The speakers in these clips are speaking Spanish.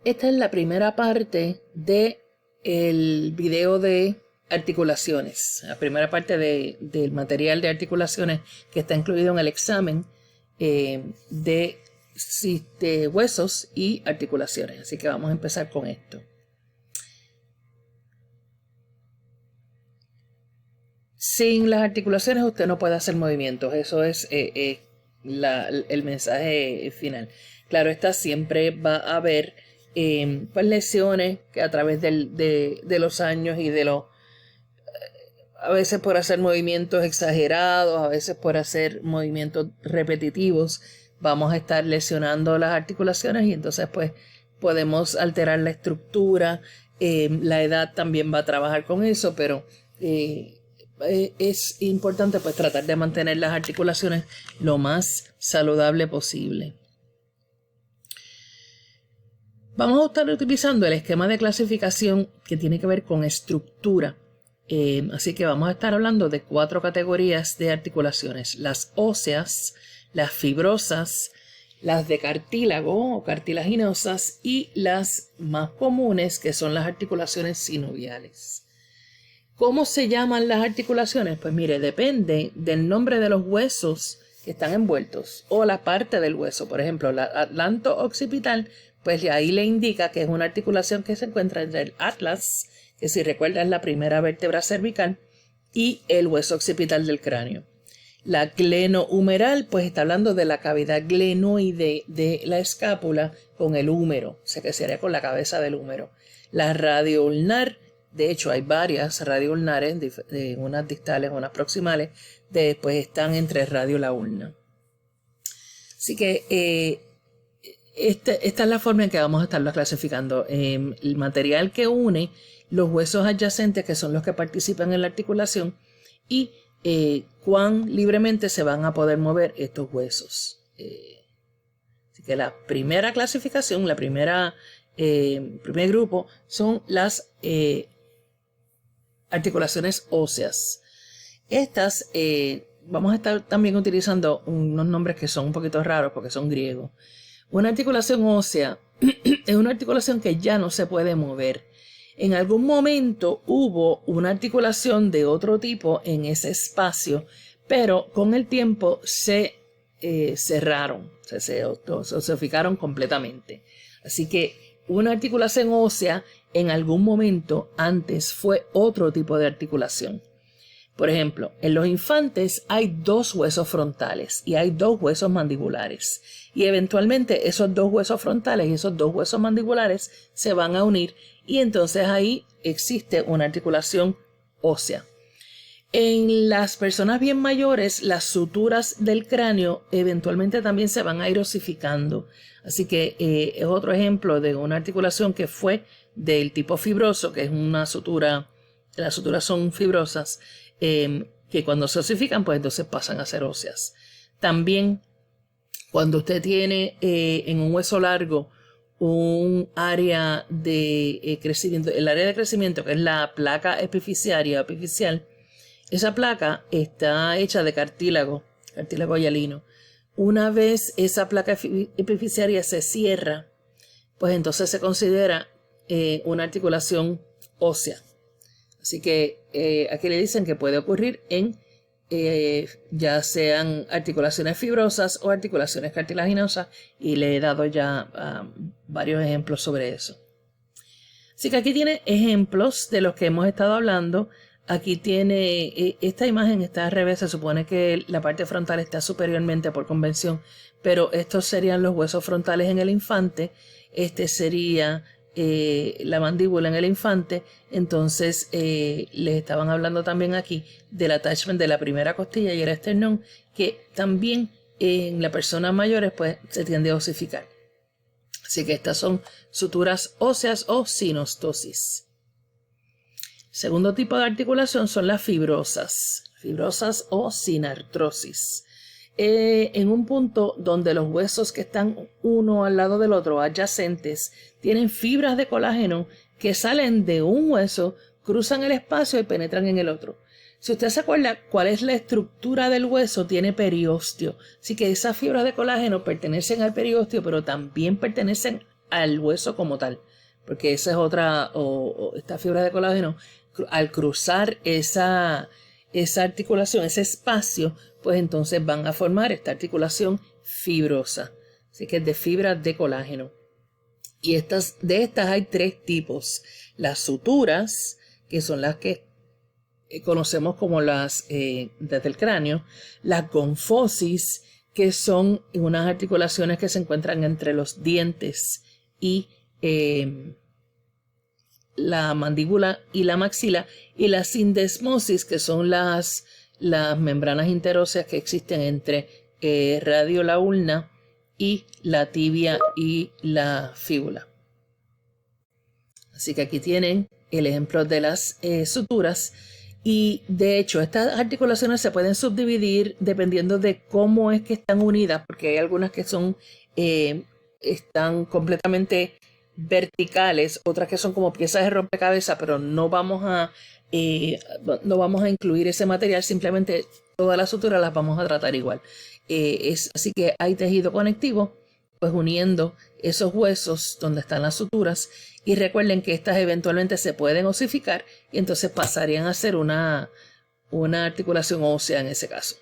Esta es la primera parte del video de articulaciones, la primera parte del material de articulaciones que está incluido en el examen de huesos y articulaciones. Así que vamos a empezar con esto. Sin las articulaciones usted no puede hacer movimientos. Eso es el mensaje final. Claro está, siempre va a haber pues lesiones que a través de los años y a veces por hacer movimientos exagerados, a veces por hacer movimientos repetitivos, vamos a estar lesionando las articulaciones y entonces pues podemos alterar la estructura. La edad también va a trabajar con eso, pero es importante pues tratar de mantener las articulaciones lo más saludable posible. Vamos a estar utilizando el esquema de clasificación que tiene que ver con estructura. Así que vamos a estar hablando de 4 categorías de articulaciones: las óseas, las fibrosas, las de cartílago o cartilaginosas y las más comunes, que son las articulaciones sinoviales. ¿Cómo se llaman las articulaciones? Pues mire, depende del nombre de los huesos que están envueltos o la parte del hueso. Por ejemplo, la atlanto-occipital, pues ahí le indica que es una articulación que se encuentra entre el atlas, que si recuerda es la primera vértebra cervical, y el hueso occipital del cráneo. La glenohumeral, pues está hablando de la cavidad glenoide de la escápula con el húmero, o sea que sería con la cabeza del húmero. La radioulnar, de hecho hay varias radioulnares, unas distales, unas proximales, pues están entre el radio y la ulna. Así que esta es la forma en que vamos a estarlo clasificando. El material que une los huesos adyacentes, que son los que participan en la articulación, y cuán libremente se van a poder mover estos huesos. Así que la primera clasificación, primer grupo, son las articulaciones óseas. Estas vamos a estar también utilizando unos nombres que son un poquito raros porque son griegos. Una articulación ósea es una articulación que ya no se puede mover. En algún momento hubo una articulación de otro tipo en ese espacio, pero con el tiempo se cerraron, se osificaron completamente. Así que una articulación ósea en algún momento antes fue otro tipo de articulación. Por ejemplo, en los infantes hay 2 huesos frontales y hay 2 huesos mandibulares. Y eventualmente esos 2 huesos frontales y esos 2 huesos mandibulares se van a unir y entonces ahí existe una articulación ósea. En las personas bien mayores, las suturas del cráneo eventualmente también se van a ir osificando. Así que es otro ejemplo de una articulación que fue del tipo fibroso, que es una sutura, las suturas son fibrosas, que cuando se osifican, pues entonces pasan a ser óseas. También, cuando usted tiene en un hueso largo un área de crecimiento, el área de crecimiento, que es la placa epifisiaria, epifisial, esa placa está hecha de cartílago hialino. Una vez esa placa epifisiaria se cierra, pues entonces se considera una articulación ósea. Así que aquí le dicen que puede ocurrir en ya sean articulaciones fibrosas o articulaciones cartilaginosas, y le he dado ya varios ejemplos sobre eso. Así que aquí tiene ejemplos de los que hemos estado hablando. Aquí tiene, esta imagen está al revés, se supone que la parte frontal está superiormente por convención, pero estos serían los huesos frontales en el infante, este sería la mandíbula en el infante. Entonces les estaban hablando también aquí del attachment de la primera costilla y el esternón, que también en las personas mayores pues se tiende a osificar. Así que estas son suturas óseas o sinostosis. Segundo tipo de articulación son las fibrosas o sin artrosis. En un punto donde los huesos que están uno al lado del otro, adyacentes, tienen fibras de colágeno que salen de un hueso, cruzan el espacio y penetran en el otro. Si usted se acuerda cuál es la estructura del hueso, tiene periósteo. Así que esas fibras de colágeno pertenecen al periósteo, pero también pertenecen al hueso como tal, porque esa es otra, o esta fibra de colágeno, al cruzar esa articulación, ese espacio, pues entonces van a formar esta articulación fibrosa. Así que es de fibra de colágeno. Y de estas hay tres tipos. Las suturas, que son las que conocemos como las desde el cráneo. Las gonfosis, que son unas articulaciones que se encuentran entre los dientes y la mandíbula y la maxila. Y la sindesmosis, que son las membranas interóseas que existen entre radio la ulna y la tibia y la fíbula. Así que aquí tienen el ejemplo de las suturas. Y de hecho, estas articulaciones se pueden subdividir dependiendo de cómo es que están unidas, porque hay algunas que están completamente verticales, otras que son como piezas de rompecabezas, pero no vamos a incluir ese material, simplemente todas las suturas las vamos a tratar igual. Así que hay tejido conectivo, pues uniendo esos huesos donde están las suturas, y recuerden que estas eventualmente se pueden osificar y entonces pasarían a ser una articulación ósea en ese caso.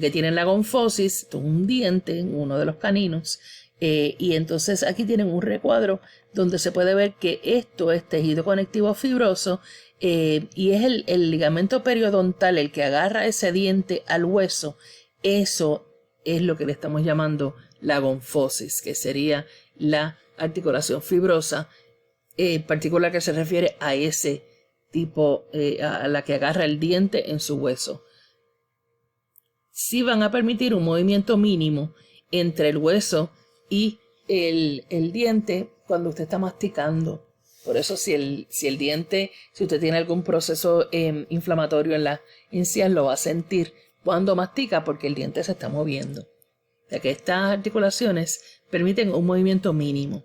Que tienen la gonfosis, un diente, uno de los caninos, y entonces aquí tienen un recuadro donde se puede ver que esto es tejido conectivo fibroso, y es el ligamento periodontal el que agarra ese diente al hueso. Eso es lo que le estamos llamando la gonfosis, que sería la articulación fibrosa, en particular que se refiere a ese tipo, a la que agarra el diente en su hueso. Sí van a permitir un movimiento mínimo entre el hueso y el diente cuando usted está masticando. Por eso si usted tiene algún proceso inflamatorio en las encías, lo va a sentir cuando mastica porque el diente se está moviendo. O sea que estas articulaciones permiten un movimiento mínimo.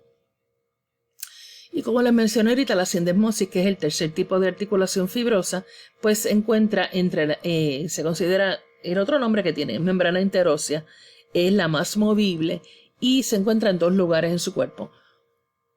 Y como les mencioné ahorita, la sindesmosis, que es el tercer tipo de articulación fibrosa, pues se encuentra se considera el otro nombre que tiene, membrana interósea, es la más movible y se encuentra en dos lugares en su cuerpo,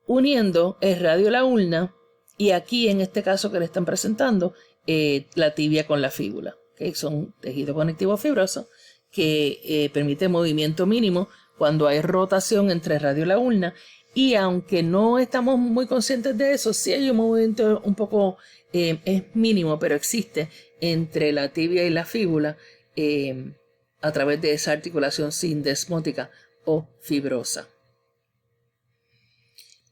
uniendo el radio la ulna y aquí en este caso que le están presentando, la tibia con la fíbula, que son tejido conectivo fibroso que permite movimiento mínimo cuando hay rotación entre radio y la ulna. Y aunque no estamos muy conscientes de eso, sí hay un movimiento un poco, es mínimo, pero existe entre la tibia y la fíbula a través de esa articulación sindesmótica o fibrosa.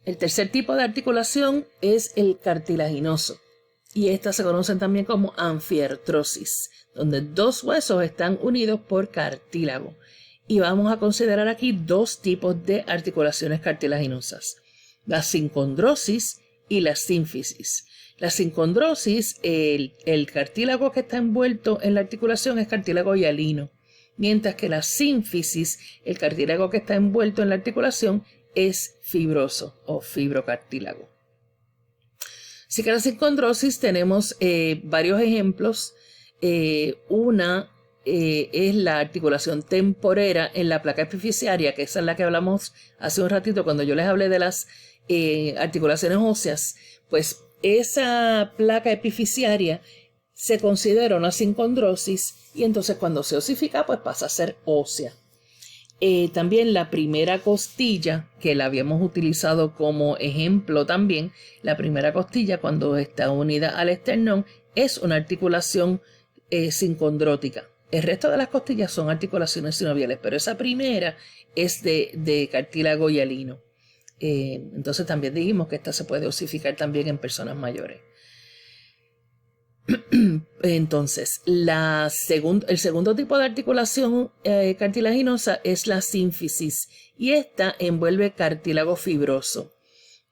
El tercer tipo de articulación es el cartilaginoso. Y estas se conocen también como anfiartrosis, donde dos huesos están unidos por cartílago. Y vamos a considerar aquí dos tipos de articulaciones cartilaginosas, la sincondrosis y la sínfisis. La sincondrosis, el cartílago que está envuelto en la articulación es cartílago hialino, mientras que la sínfisis, el cartílago que está envuelto en la articulación es fibroso o fibrocartílago. Así que la sincondrosis tenemos varios ejemplos. Una es la articulación temporera en la placa epifisiaria, que esa es la que hablamos hace un ratito cuando yo les hablé de las articulaciones óseas. Pues esa placa epifisiaria se considera una sincondrosis y entonces cuando se osifica pues pasa a ser ósea. También la primera costilla, que la habíamos utilizado como ejemplo también, la primera costilla cuando está unida al esternón es una articulación sincondrótica. El resto de las costillas son articulaciones sinoviales, pero esa primera es de cartílago hialino. Entonces también dijimos que esta se puede osificar también en personas mayores. Entonces, el segundo tipo de articulación cartilaginosa es la sínfisis y esta envuelve cartílago fibroso.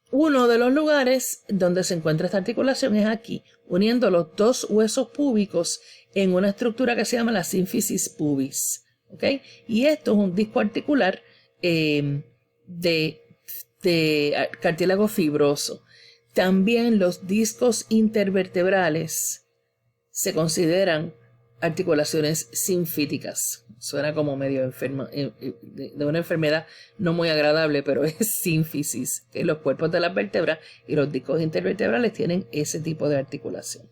Uno de los lugares donde se encuentra esta articulación es aquí, uniendo los dos huesos púbicos en una estructura que se llama la sínfisis pubis. ¿Okay? Y esto es un disco articular de cartílago fibroso. También los discos intervertebrales se consideran articulaciones sinfíticas. Suena como medio enferma, de una enfermedad no muy agradable, pero es sínfisis, que los cuerpos de las vértebras y los discos intervertebrales tienen ese tipo de articulación.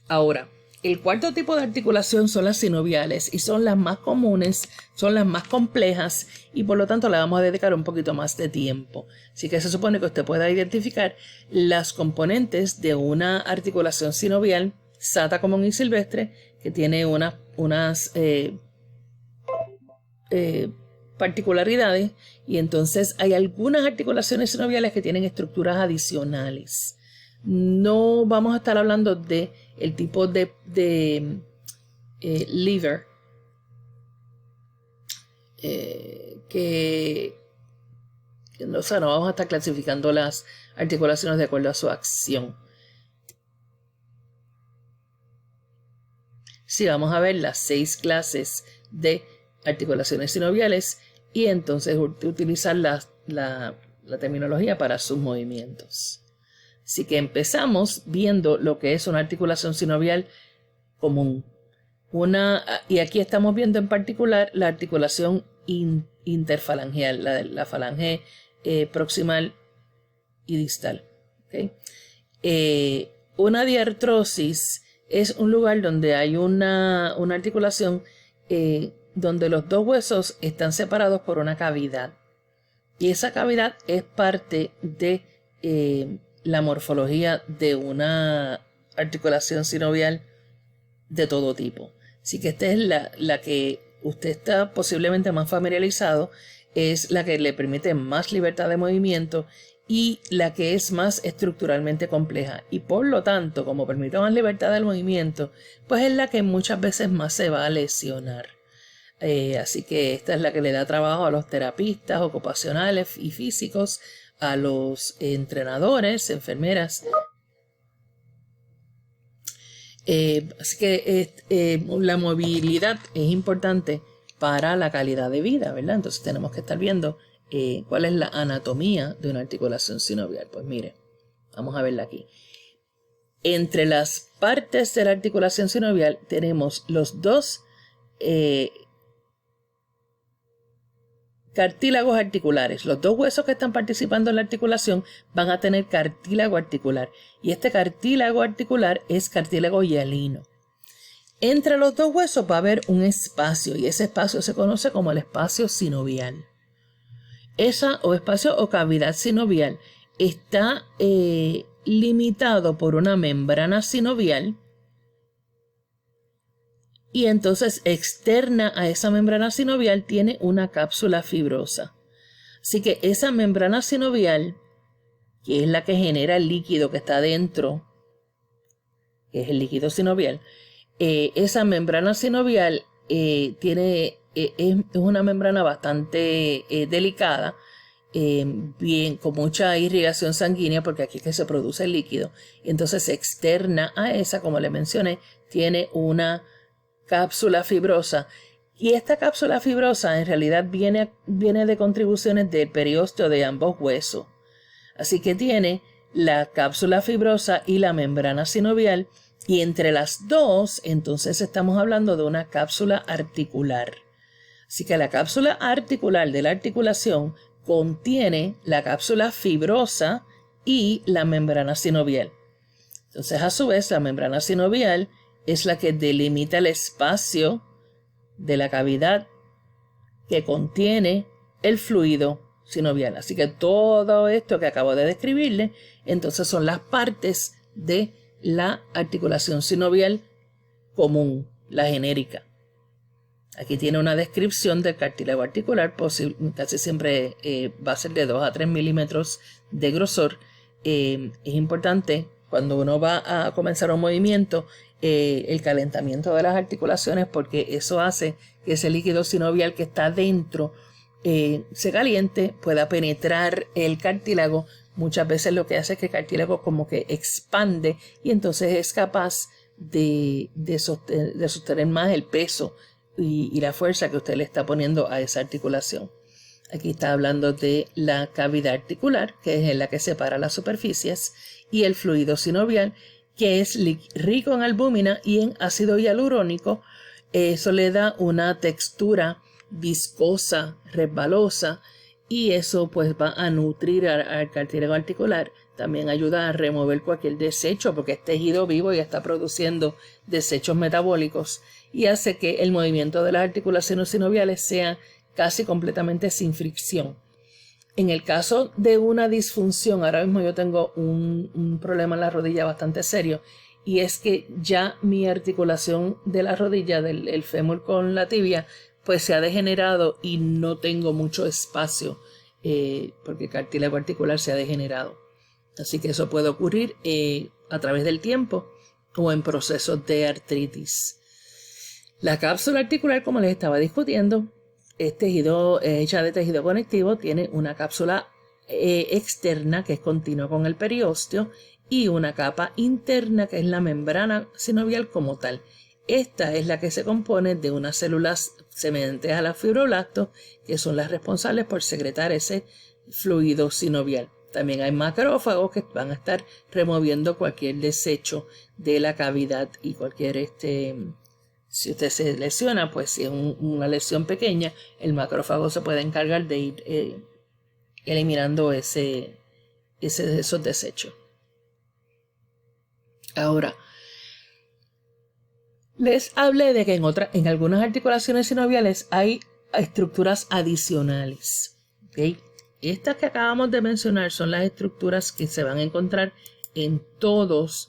Ahora, el cuarto tipo de articulación son las sinoviales y son las más comunes, son las más complejas y por lo tanto le vamos a dedicar un poquito más de tiempo. Así que se supone que usted pueda identificar las componentes de una articulación sinovial sata común y silvestre que tiene unas particularidades y entonces hay algunas articulaciones sinoviales que tienen estructuras adicionales. No vamos a estar hablando de el tipo de lever o sea, no vamos a estar clasificando las articulaciones de acuerdo a su acción. Sí, vamos a ver las 6 clases de articulaciones sinoviales y entonces utilizar la terminología para sus movimientos. Así que empezamos viendo lo que es una articulación sinovial común. Y aquí estamos viendo en particular la articulación interfalangeal, la falange proximal y distal. ¿Okay? Una diartrosis es un lugar donde hay una articulación donde los dos huesos están separados por una cavidad. Y esa cavidad es parte de la morfología de una articulación sinovial de todo tipo. Así que esta es la que usted está posiblemente más familiarizado, es la que le permite más libertad de movimiento y la que es más estructuralmente compleja. Y por lo tanto, como permite más libertad del movimiento, pues es la que muchas veces más se va a lesionar. Así que esta es la que le da trabajo a los terapistas ocupacionales y físicos, a los entrenadores, enfermeras. Así que la movilidad es importante para la calidad de vida, ¿verdad? Entonces tenemos que estar viendo cuál es la anatomía de una articulación sinovial. Pues mire, vamos a verla aquí. Entre las partes de la articulación sinovial tenemos los dos cartílagos articulares. Los dos huesos que están participando en la articulación van a tener cartílago articular. Y este cartílago articular es cartílago hialino. Entre los dos huesos va a haber un espacio y ese espacio se conoce como el espacio sinovial. Espacio o cavidad sinovial está limitado por una membrana sinovial y entonces externa a esa membrana sinovial tiene una cápsula fibrosa. Así que esa membrana sinovial, que es la que genera el líquido que está dentro, que es el líquido sinovial, esa membrana sinovial es una membrana bastante delicada, bien, con mucha irrigación sanguínea, porque aquí es que se produce el líquido. Y entonces externa a esa, como le mencioné, tiene una cápsula fibrosa. Y esta cápsula fibrosa en realidad viene de contribuciones del periósteo de ambos huesos. Así que tiene la cápsula fibrosa y la membrana sinovial. Y entre las dos, entonces estamos hablando de una cápsula articular. Así que la cápsula articular de la articulación contiene la cápsula fibrosa y la membrana sinovial. Entonces, a su vez, la membrana sinovial es la que delimita el espacio de la cavidad que contiene el fluido sinovial. Así que todo esto que acabo de describirle, entonces son las partes de la articulación sinovial común, la genérica. Aquí tiene una descripción del cartílago articular, casi siempre va a ser de 2 a 3 milímetros de grosor. Es importante cuando uno va a comenzar un movimiento, el calentamiento de las articulaciones, porque eso hace que ese líquido sinovial que está dentro se caliente, pueda penetrar el cartílago. Muchas veces lo que hace es que el cartílago como que expande y entonces es capaz de sostener más el peso y la fuerza que usted le está poniendo a esa articulación. Aquí está hablando de la cavidad articular, que es la que separa las superficies, y el fluido sinovial, que es rico en albúmina y en ácido hialurónico. Eso le da una textura viscosa, resbalosa, y eso pues va a nutrir al cartílago articular. También ayuda a remover cualquier desecho porque es tejido vivo y está produciendo desechos metabólicos, y hace que el movimiento de las articulaciones sinoviales sea casi completamente sin fricción. En el caso de una disfunción, ahora mismo yo tengo un problema en la rodilla bastante serio, y es que ya mi articulación de la rodilla, del fémur con la tibia, pues se ha degenerado y no tengo mucho espacio porque el cartílago articular se ha degenerado. Así que eso puede ocurrir a través del tiempo o en procesos de artritis. La cápsula articular, como les estaba discutiendo, es hecha de tejido conectivo, tiene una cápsula externa que es continua con el periósteo y una capa interna que es la membrana sinovial como tal. Esta es la que se compone de unas células semejantes a los fibroblastos, que son las responsables por secretar ese fluido sinovial. También hay macrófagos que van a estar removiendo cualquier desecho de la cavidad y cualquier si usted se lesiona, pues si es una lesión pequeña, el macrófago se puede encargar de ir eliminando esos desechos. Ahora, les hablé de que en algunas articulaciones sinoviales hay estructuras adicionales. ¿Okay? Estas que acabamos de mencionar son las estructuras que se van a encontrar en todas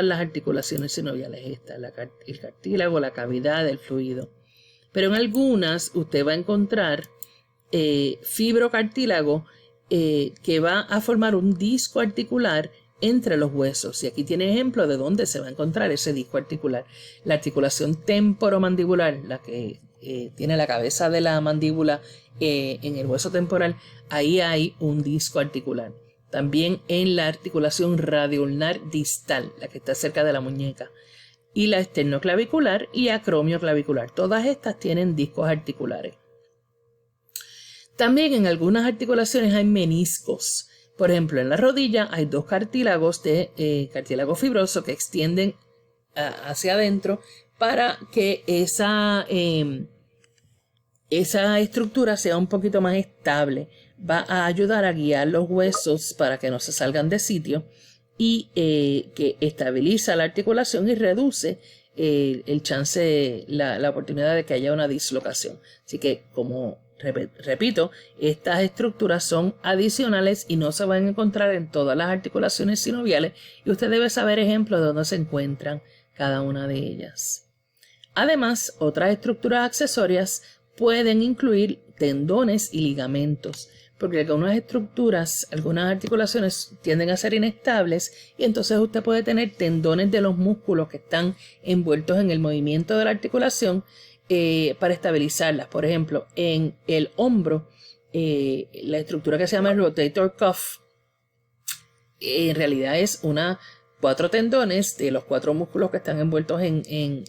las articulaciones sinoviales. El cartílago, la cavidad, el fluido. Pero en algunas usted va a encontrar fibrocartílago que va a formar un disco articular entre los huesos. Y aquí tiene ejemplo de dónde se va a encontrar ese disco articular. La articulación temporomandibular, la que tiene la cabeza de la mandíbula en el hueso temporal, ahí hay un disco articular. También en la articulación radioulnar distal, la que está cerca de la muñeca, y la esternoclavicular y acromioclavicular. Todas estas tienen discos articulares. También en algunas articulaciones hay meniscos. Por ejemplo, en la rodilla hay dos cartílagos de cartílago fibroso que extienden hacia adentro para que esa estructura sea un poquito más estable. Va a ayudar a guiar los huesos para que no se salgan de sitio y que estabiliza la articulación y reduce el chance, la oportunidad de que haya una dislocación. Así que, como repito, estas estructuras son adicionales y no se van a encontrar en todas las articulaciones sinoviales, y usted debe saber ejemplos de dónde se encuentran cada una de ellas. Además, otras estructuras accesorias pueden incluir tendones y ligamentos, porque algunas estructuras, algunas articulaciones tienden a ser inestables, y entonces usted puede tener tendones de los músculos que están envueltos en el movimiento de la articulación para estabilizarlas. Por ejemplo, en el hombro, la estructura que se llama el rotator cuff, en realidad es 4 tendones de los 4 músculos que están envueltos en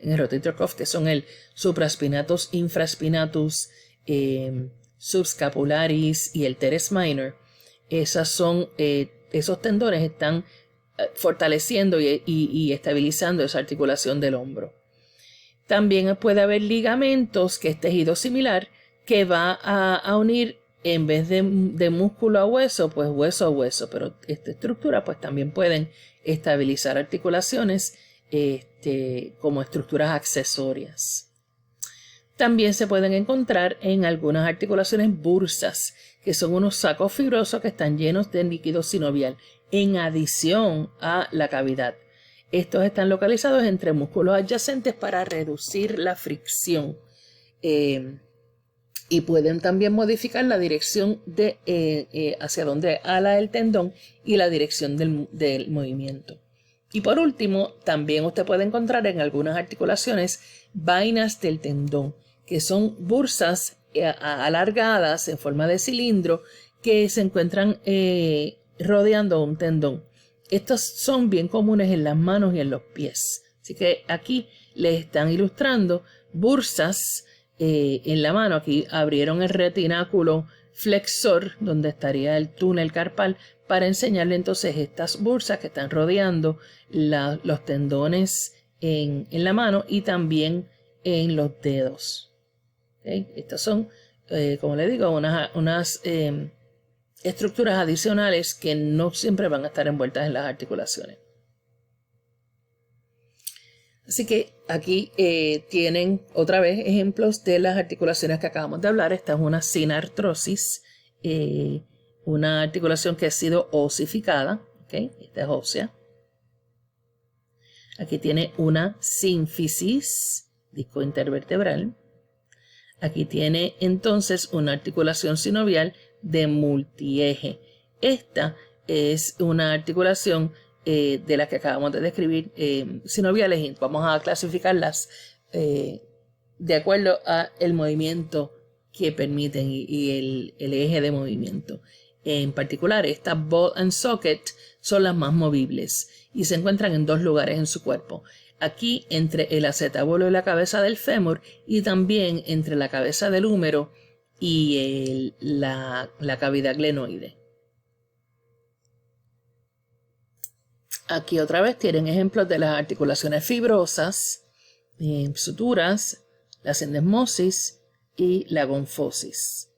el rotator cuff, que son el supraspinatus, infraspinatus, subscapularis y el teres minor. Esos tendones están fortaleciendo y estabilizando esa articulación del hombro. También puede haber ligamentos, que es tejido similar, que va a unir, en vez de músculo a hueso, pues hueso a hueso. Pero esta estructura pues también pueden estabilizar articulaciones como estructuras accesorias. También se pueden encontrar en algunas articulaciones bursas, que son unos sacos fibrosos que están llenos de líquido sinovial, en adición a la cavidad. Estos están localizados entre músculos adyacentes para reducir la fricción y pueden también modificar la dirección hacia donde ala el tendón y la dirección del movimiento. Y por último, también usted puede encontrar en algunas articulaciones vainas del tendón, que son bursas alargadas en forma de cilindro que se encuentran rodeando un tendón. Estos son bien comunes en las manos y en los pies. Así que aquí les están ilustrando bursas en la mano. Aquí abrieron el retináculo flexor, donde estaría el túnel carpal, para enseñarle entonces estas bursas que están rodeando los tendones en la mano y también en los dedos. ¿Okay? Estas son, como le digo, unas estructuras adicionales que no siempre van a estar envueltas en las articulaciones. Así que aquí tienen otra vez ejemplos de las articulaciones que acabamos de hablar. Esta es una sinartrosis, una articulación que ha sido osificada. ¿Okay? Esta es ósea. Aquí tiene una sínfisis, disco intervertebral. Aquí tiene entonces una articulación sinovial de multieje. Esta es una articulación de las que acabamos de describir, sinoviales, y vamos a clasificarlas de acuerdo a el movimiento que permiten y el eje de movimiento. En particular, estas ball and socket son las más movibles y se encuentran en dos lugares en su cuerpo. Aquí entre el acetábulo y la cabeza del fémur, y también entre la cabeza del húmero y la cavidad glenoide. Aquí otra vez tienen ejemplos de las articulaciones fibrosas, suturas, la sindesmosis y la gonfosis.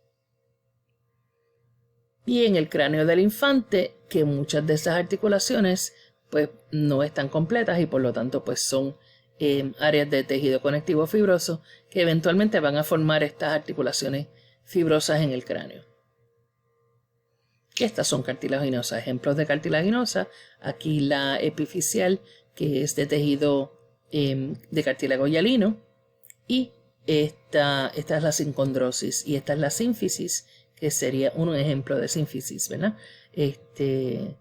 Y en el cráneo del infante, que muchas de esas articulaciones pues no están completas y por lo tanto pues son áreas de tejido conectivo fibroso que eventualmente van a formar estas articulaciones fibrosas en el cráneo. Estas son cartilaginosas, ejemplos de cartilaginosa. Aquí la epifisial, que es de tejido de cartílago hialino, y esta es la sincondrosis, y esta es la sínfisis, que sería un ejemplo de sínfisis, ¿verdad? Que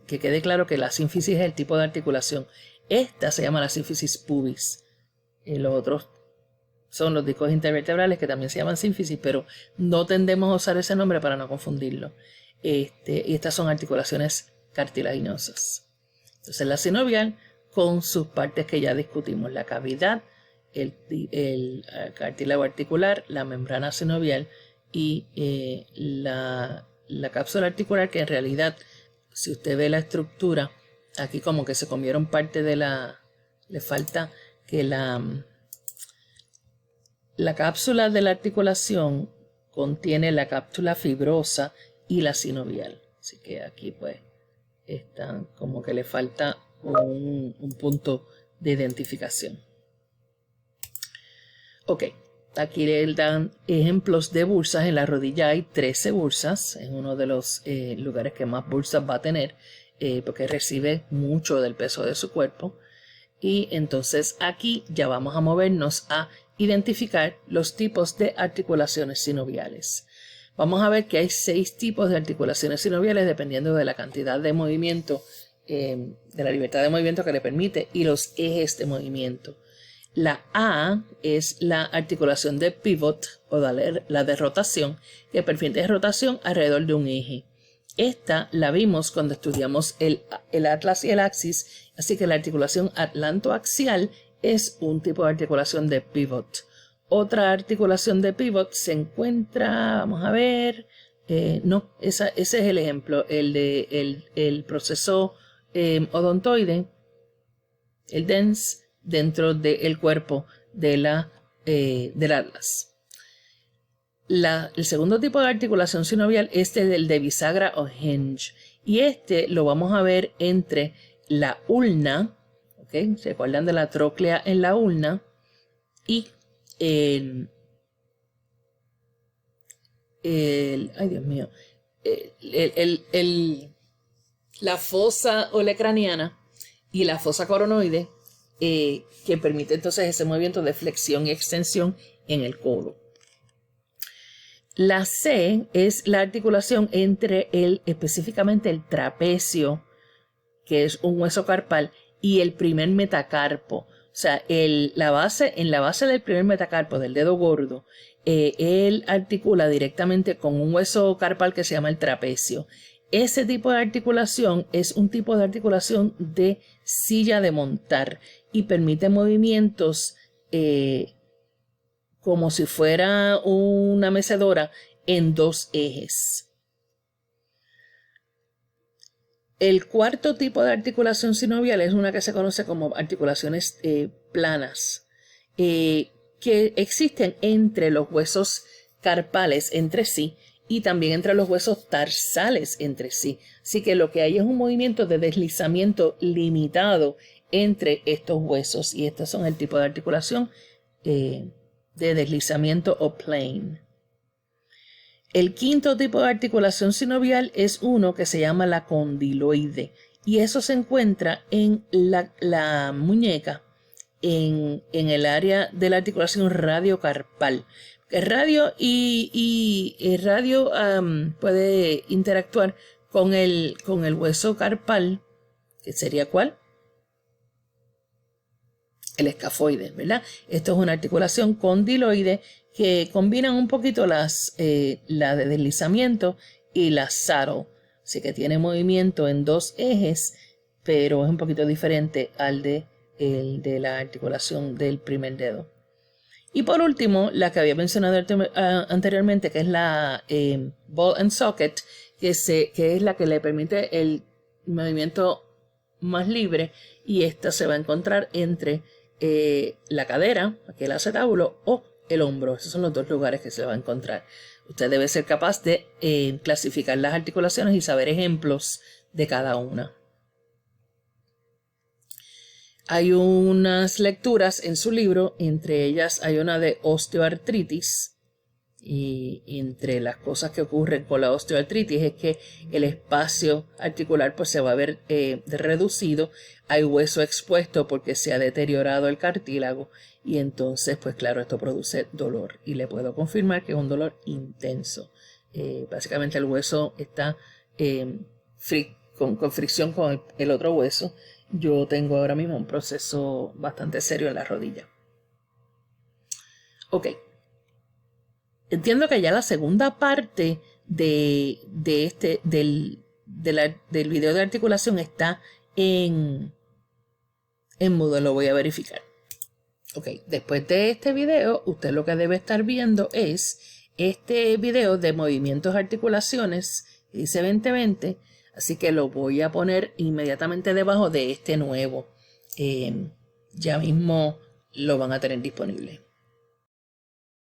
quede claro que la sínfisis es el tipo de articulación. Esta se llama la sínfisis pubis. Los otros son los discos intervertebrales, que también se llaman sínfisis, pero no tendemos a usar ese nombre para no confundirlo. Y estas son articulaciones cartilaginosas. Entonces la sinovial, con sus partes que ya discutimos, la cavidad, el cartílago articular, la membrana sinovial y la cápsula articular, que en realidad, si usted ve la estructura, aquí como que se comieron parte de le falta que la cápsula de la articulación contiene la cápsula fibrosa y la sinovial. Así que aquí pues están como que le falta un punto de identificación. Ok, aquí le dan ejemplos de bursas. En la rodilla hay 13 bursas, en uno de los lugares que más bursas va a tener, porque recibe mucho del peso de su cuerpo. Y entonces aquí ya vamos a movernos a identificar los tipos de articulaciones sinoviales. Vamos a ver que hay 6 tipos de articulaciones sinoviales dependiendo de la cantidad de movimiento, de la libertad de movimiento que le permite y los ejes de movimiento. La A es la articulación de pivot o la de rotación, que permite rotación alrededor de un eje. Esta la vimos cuando estudiamos el atlas y el axis, así que la articulación atlantoaxial es un tipo de articulación de pivot. Otra articulación de pivot se encuentra, vamos a ver, no, ese es el ejemplo, el proceso odontoide, el dens, dentro del cuerpo del atlas. El segundo tipo de articulación sinovial es el de bisagra o hinge, y lo vamos a ver entre la ulna, ¿okay? ¿Se acuerdan de la tróclea en la ulna? Y ay Dios mío, la fosa olecraniana y la fosa coronoide, que permite entonces ese movimiento de flexión y extensión en el codo. La C es la articulación entre específicamente el trapecio, que es un hueso carpal, y el primer metacarpo. O sea, en la base del primer metacarpo, del dedo gordo, él articula directamente con un hueso carpal que se llama el trapecio. Ese tipo de articulación es un tipo de articulación de silla de montar y permite movimientos como si fuera una mecedora en 2 ejes. El cuarto tipo de articulación sinovial es una que se conoce como articulaciones planas, que existen entre los huesos carpales entre sí y también entre los huesos tarsales entre sí. Así que lo que hay es un movimiento de deslizamiento limitado entre estos huesos, y estos son el tipo de articulación de deslizamiento o plane. El quinto tipo de articulación sinovial es uno que se llama la condiloide, y eso se encuentra en la muñeca, en el área de la articulación radiocarpal. El radio puede interactuar con el hueso carpal, que sería ¿cuál? El escafoide, ¿verdad? Esto es una articulación condiloide que combinan un poquito la de deslizamiento y la saddle. Así que tiene movimiento en dos ejes, pero es un poquito diferente al de la articulación del primer dedo. Y por último, la que había mencionado anteriormente, que es la ball and socket, que es la que le permite el movimiento más libre, y esta se va a encontrar entre la cadera, aquí el acetábulo, o el hombro. Esos son los dos lugares que se va a encontrar. Usted debe ser capaz de clasificar las articulaciones y saber ejemplos de cada una. Hay unas lecturas en su libro, entre ellas hay una de osteoartritis, y entre las cosas que ocurren con la osteoartritis es que el espacio articular pues se va a ver reducido, hay hueso expuesto porque se ha deteriorado el cartílago, y entonces pues claro, esto produce dolor, y le puedo confirmar que es un dolor intenso. Básicamente el hueso está con fricción con el otro hueso. Yo tengo ahora mismo un proceso bastante serio en la rodilla. Ok. Entiendo que ya la segunda parte del video de articulación está en mudo. Lo voy a verificar. Ok. Después de este video, usted lo que debe estar viendo es este video de movimientos articulaciones que dice 2020. Así que lo voy a poner inmediatamente debajo de este nuevo. Ya mismo lo van a tener disponible.